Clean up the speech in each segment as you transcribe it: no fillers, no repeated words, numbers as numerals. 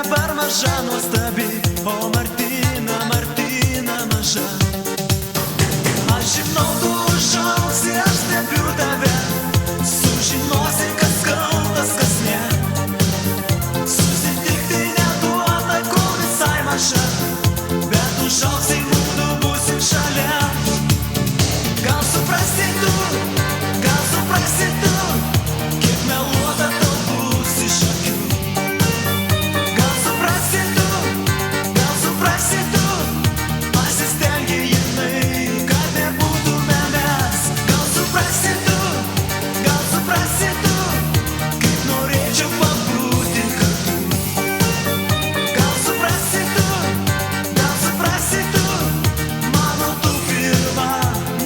dabar maža nuostabi, o Martina, Martina maža. Aš žinau, tu užauksi, aš stebiu tave, sužinosi, kas kaltas, kas ne. Susitikti neduota, kol visai maža, bet užauksi, mūdu būsim šalia. Gal suprasi tu, kiek meluota tau bus iš akių. Gal suprasi tu, pasistengi jinai, kad nebūtume mes. Gal suprasi tu, kaip norėčiau pabūti kartu. Gal suprasi tu, mano tu pirma,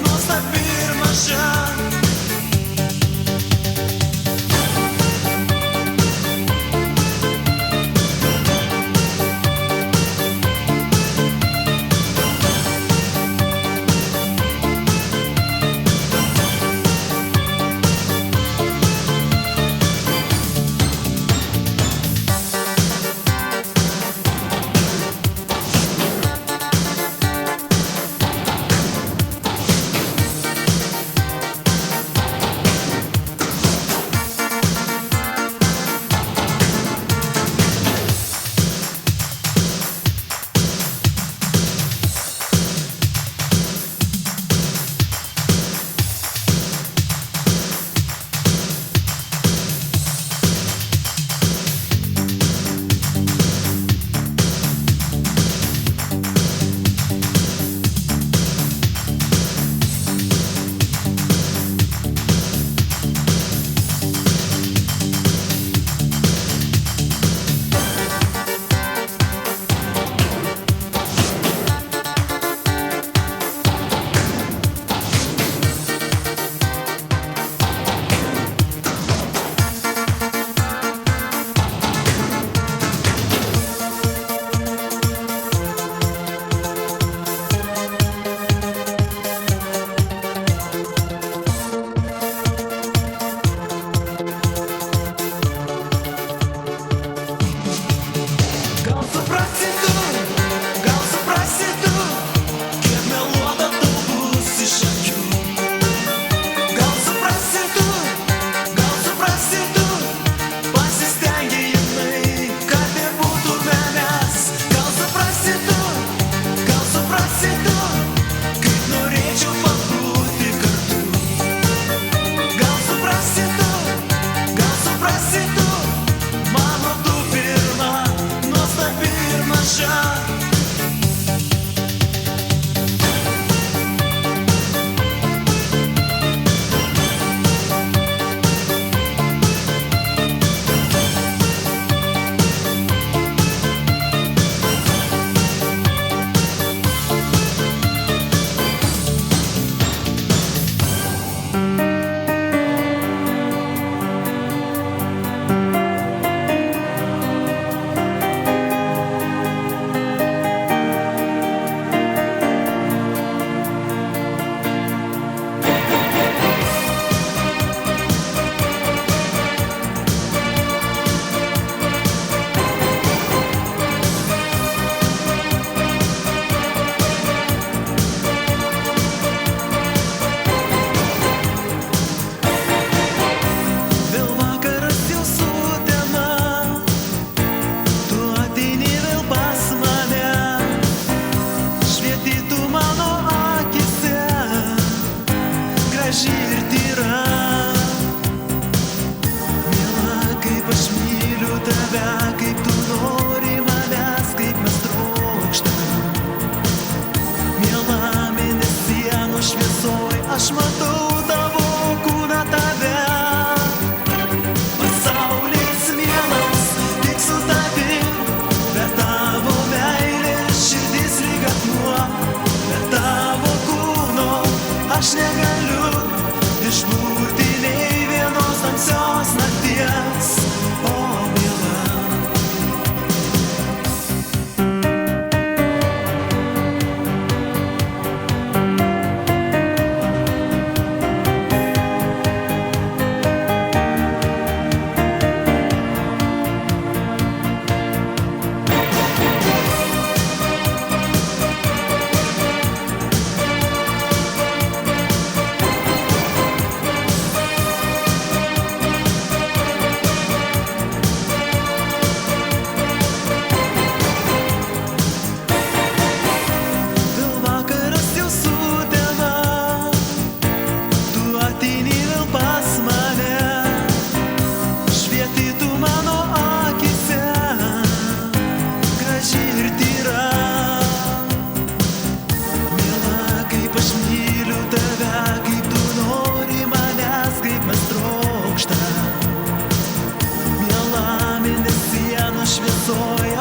nuostabi ir maža. Gal suprasi tu, kiek meluota tau bus iš akių. Gal suprasi tu, pasistengi jinai, kad nebūtume mes. Gal suprasi tu, kaip norėčiau pabūti kartu. Gal suprasi tu, mano tu pirma, nuostabi ir maža. Aš matau tavo kūną, tave. Pasaulis mielas tik su tavim, bet tavo meilės širdis lyg akmuo. Bet tavo kūno aš negaliu išbūti nei vienos tamsios nakties. O miela,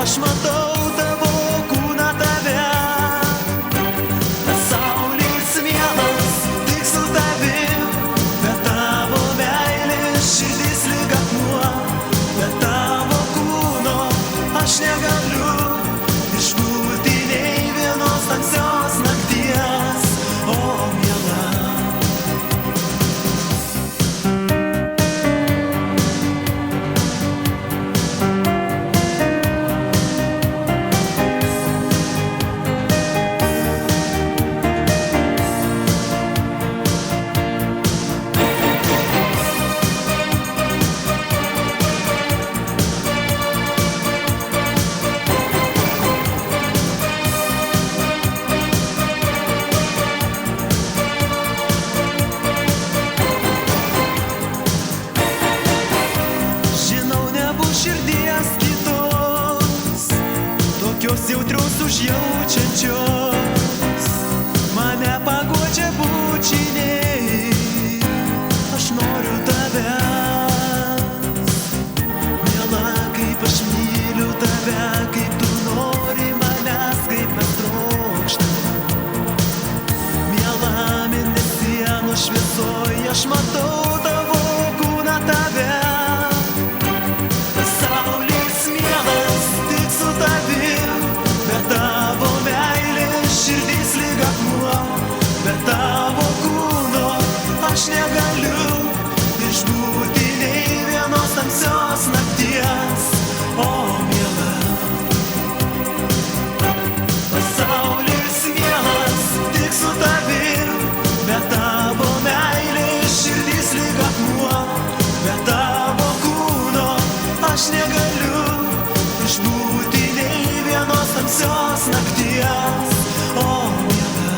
Aš matau tavo kūną, tave. Pasaulis mielas tik su tavim, bet tavo meilės širdis lyg akmuo. Bet tavo kūno aš negaliu išbūti nei vienos tamsios nakties, o miela. Širdies kitos, tokios jautrios užjaučiančios, mane paguodžia bučiniai. Aš noriu tavęs, miela, kaip aš myliu tave, kaip tu nori manęs, kaip mes trokštame. Miela, mėnesienų šviesoj aš matau tavo kūną, tave. Pasaulis mielas tik su tavim, bet tavo meilės širdis lyg akmuo. Bet tavo kūno aš negaliu išbūti nei vienos tamsios nakties, o miela. Pasaulis mielas tik su tavim, bet tavo meilės širdis lyg akmuo. Bet tavo kūno aš negaliu išbūti nei vienos tamsios nakties, o miela.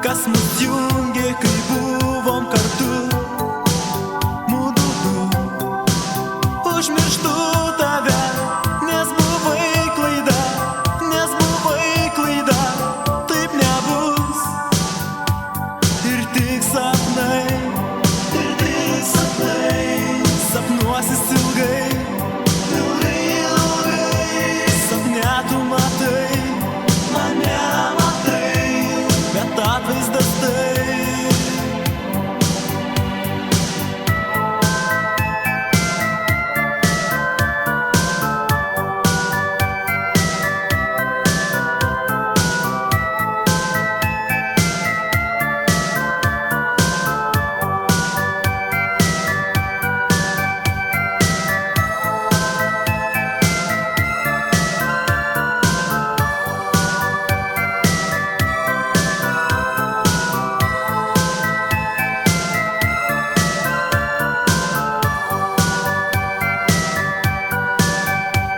kas mus jungė, kai buvom kartu. Mudu du, užmirštu tave, nes buvai klaida, taip nebus. Ir tik sapnai, sapnuosis ilgai, sapne tu matai, mane matai, bet atvaizdas tai.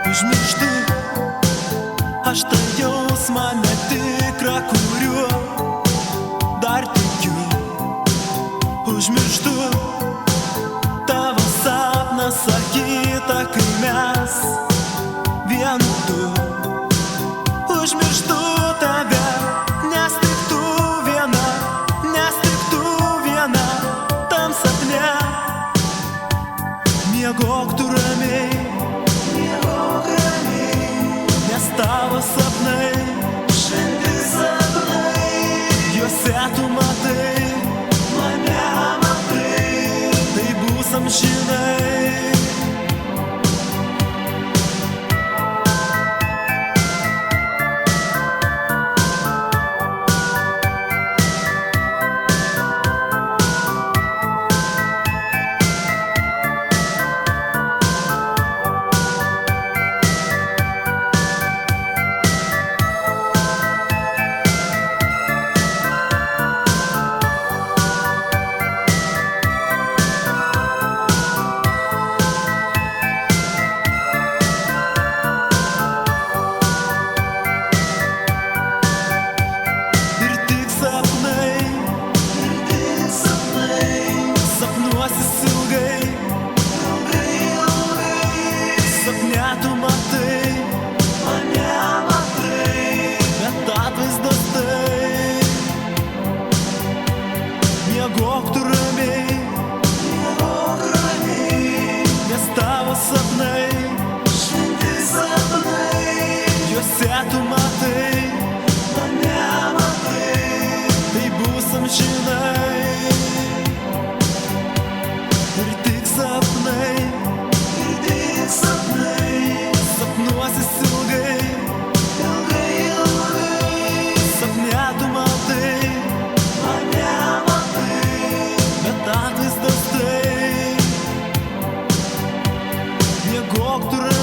Užmirštu, aš tą jausmą netikrą, kuriuo dar tikiu. Užmirštu tavo sapną sakytą, kai mes vienu du. Užmirštu tave, nes tik tu viena tam sapne. Miegok tu ramiai, nes tavo sapnai, šiandien sapnai, juose tu matai, mane matai, tai bus amžinai. Sapnuosis ilgai, sapne tu matai, mane matai, bet atvaizdas tai. Miegok tu ramiai, nes tavo sapnai, šiandien sapnai, juose tu matai, mane matai, tai bus amžinai. Ir tik sapnai, sapnuosis ilgai, sapne tu matai, mane matai, bet atvaizdas tai. Miegok tu ramiai.